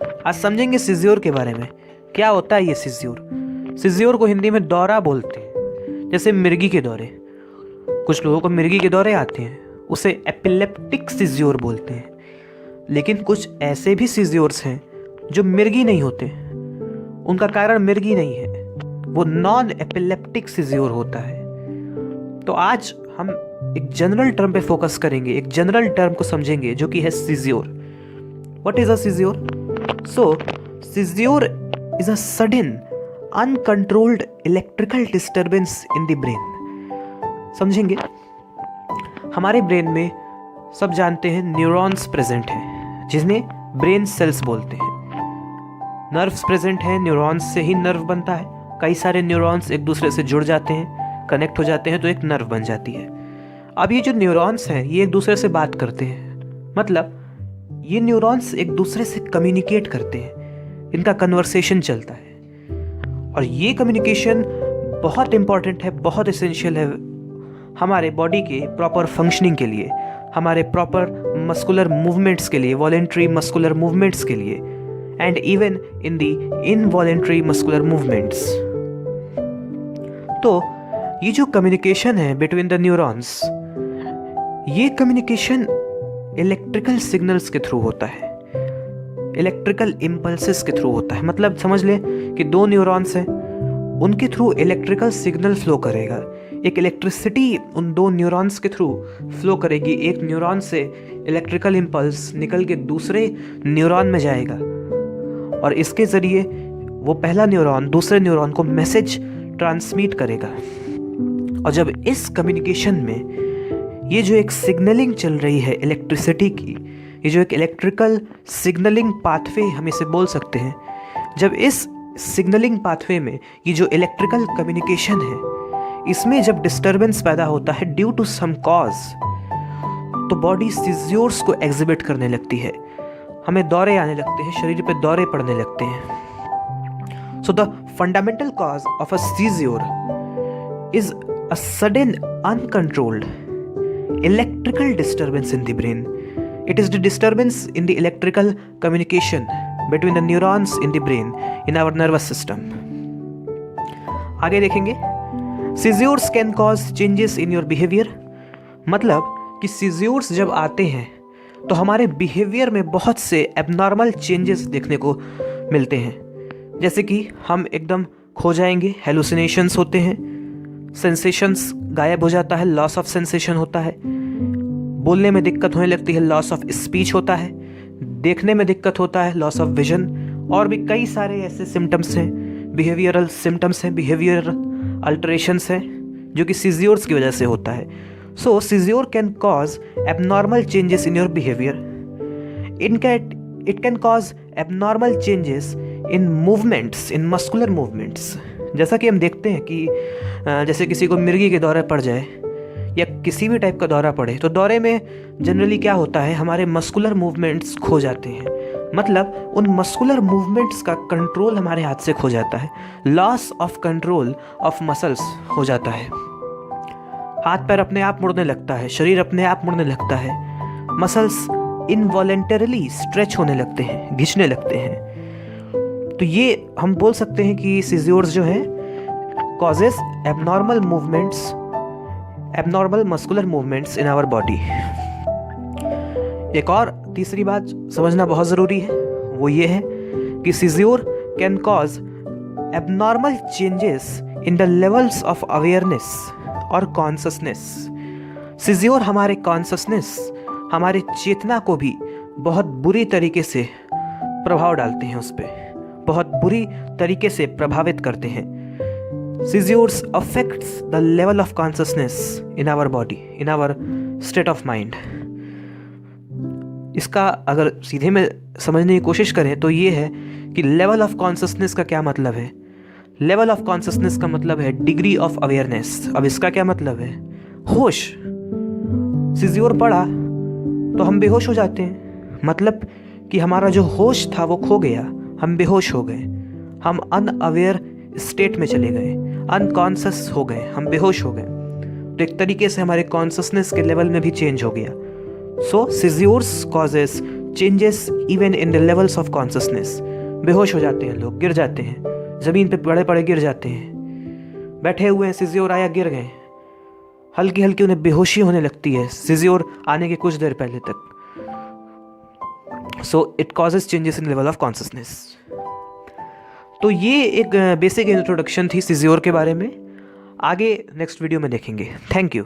आज समझेंगे सीज़ियोर के बारे में। क्या होता है ये सीज़ियोर? सीज़ियोर को हिंदी में दौरा बोलते हैं, जैसे मिर्गी के दौरे। कुछ लोगों को मिर्गी के दौरे आते हैं, उसे एपिलेप्टिक सीज़ियोर बोलते हैं। लेकिन कुछ ऐसे भी सीज़ियोर्स हैं जो मिर्गी नहीं होते, उनका कारण मिर्गी नहीं है, वो नॉन एपिलेप्टिक सीज़ियोर होता है। तो आज हम एक जनरल टर्म पे फोकस करेंगे, एक जनरल टर्म को समझेंगे जो कि है seizure. What is a seizure? So seizure is a sudden uncontrolled electrical disturbance in the brain. समझेंगे। हमारे ब्रेन में सब जानते हैं न्यूरॉन्स प्रेजेंट हैं, जिन्हें ब्रेन सेल्स बोलते हैं। नर्व्स प्रेजेंट हैं, न्यूरॉन्स से ही नर्व बनता है। कई सारे न्यूरॉन्स एक दूसरे से जुड़ जाते हैं, कनेक्ट हो जाते हैं तो एक नर्व बन जाती है। अब ये जो न्यूरॉन्स हैं ये एक दूसरे से बात करते हैं, मतलब ये न्यूरॉन्स एक दूसरे से कम्युनिकेट करते हैं, इनका कन्वर्सेशन चलता है। और ये कम्युनिकेशन बहुत इंपॉर्टेंट है, बहुत एसेंशियल है हमारे बॉडी के प्रॉपर फंक्शनिंग के लिए, हमारे प्रॉपर मस्कुलर मूवमेंट्स के लिए, वॉलेंट्री मस्कुलर मूवमेंट्स के लिए, and even in the involuntary muscular movements. तो ये जो कम्युनिकेशन है बिटवीन द न्यूरॉन्स, ये कम्युनिकेशन इलेक्ट्रिकल सिग्नल्स के थ्रू होता है, इलेक्ट्रिकल इम्पल्सेस के थ्रू होता है। मतलब समझ ले कि दो न्यूरॉन्स हैं, उनके थ्रू इलेक्ट्रिकल सिग्नल फ्लो करेगा, एक इलेक्ट्रिसिटी उन दो न्यूरॉन्स के थ्रू फ्लो करेगी। एक न्यूरॉन से इलेक्ट्रिकल इम्पल्स निकल के दूसरे न्यूरॉन में जाएगा और इसके ज़रिए वो पहला न्यूरॉन दूसरे न्यूरॉन को मैसेज ट्रांसमिट करेगा। और जब इस कम्युनिकेशन में ये जो एक सिग्नलिंग चल रही है इलेक्ट्रिसिटी की, ये जो एक इलेक्ट्रिकल सिग्नलिंग पाथवे हम इसे बोल सकते हैं, जब इस सिग्नलिंग पाथवे में ये जो इलेक्ट्रिकल कम्युनिकेशन है, इसमें जब डिस्टर्बेंस पैदा होता है ड्यू टू सम कॉज, तो बॉडी सीज़ियोर्स को एग्जिबिट करने लगती है, हमें दौरे आने लगते हैं, शरीर पे दौरे पड़ने लगते हैं। So the fundamental cause of a seizure is a sudden uncontrolled electrical disturbance in the brain. It is the disturbance in the electrical communication between the neurons in the brain in our nervous system. आगे देखेंगे, seizures can cause changes in your behavior. मतलब कि seizures जब आते हैं तो हमारे behavior में बहुत से abnormal changes देखने को मिलते हैं, जैसे कि हम एकदम खो जाएंगे, hallucinations होते हैं, सेंसेशंस गायब हो जाता है, लॉस ऑफ सेंसेशन होता है, बोलने में दिक्कत होने लगती है, लॉस ऑफ स्पीच होता है, देखने में दिक्कत होता है, लॉस ऑफ विजन, और भी कई सारे ऐसे सिम्टम्स हैं, बिहेवियरल सिम्टम्स हैं, बिहेवियरल अल्टरेशंस हैं, जो कि सीज़ियोर्स की वजह से होता है। So seizure can cause abnormal changes in your behaviour. It can cause abnormal changes in movements, in muscular movements. जैसा कि हम देखते हैं कि जैसे किसी को मिर्गी के दौरे पड़ जाए या किसी भी टाइप का दौरा पड़े, तो दौरे में जनरली क्या होता है, हमारे मस्कुलर मूवमेंट्स खो जाते हैं। मतलब उन मस्कुलर मूवमेंट्स का कंट्रोल हमारे हाथ से खो जाता है, loss of control of muscles हो जाता है। हाथ पैर अपने आप मुड़ने लगता है, शरीर अपने आप मुड़ने लगता है, मसल्स इनवॉलेंटरली स्ट्रेच होने लगते हैं, घिसने लगते हैं। तो ये हम बोल सकते हैं कि सीज़ियोर्स जो है causes abnormal movements, abnormal muscular movements in our body. एक और तीसरी बात समझना बहुत ज़रूरी है, वो ये है कि seizure can cause abnormal changes in the levels of awareness और consciousness. सीज़ियोर हमारे कॉन्शसनेस, हमारे चेतना को भी बहुत बुरी तरीके से प्रभाव डालते हैं, उस पर बहुत बुरी तरीके से प्रभावित करते हैं। Seizures affects the level of consciousness in our body, in our state of mind. इसका अगर सीधे में समझने की कोशिश करें तो ये है कि लेवल ऑफ कॉन्शसनेस का क्या मतलब है। लेवल ऑफ कॉन्शसनेस का मतलब है डिग्री ऑफ अवेयरनेस। अब इसका क्या मतलब है? होश। सीज़ियोर पड़ा तो हम बेहोश हो जाते हैं, मतलब कि हमारा जो होश था वो खो गया, हम बेहोश हो गए, हम अनअवेयर स्टेट में चले गए, अनकॉन्शियस हो गए, हम बेहोश हो गए। तो एक तरीके से हमारे कॉन्शसनेस के लेवल में भी चेंज हो गया। So seizures causes changes even in the levels of consciousness. बेहोश हो जाते हैं लोग, गिर जाते हैं, ज़मीन पे पड़े पड़े गिर जाते हैं, बैठे हुए हैं, सिज़ियोर आया गिर गए, हल्की हल्की उन्हें बेहोशी होने लगती है सिज़ियोर आने के कुछ देर पहले तक। So it causes changes in level of consciousness. तो ये एक बेसिक इंट्रोडक्शन थी सिज़ियोर के बारे में। आगे नेक्स्ट वीडियो में देखेंगे। Thank you.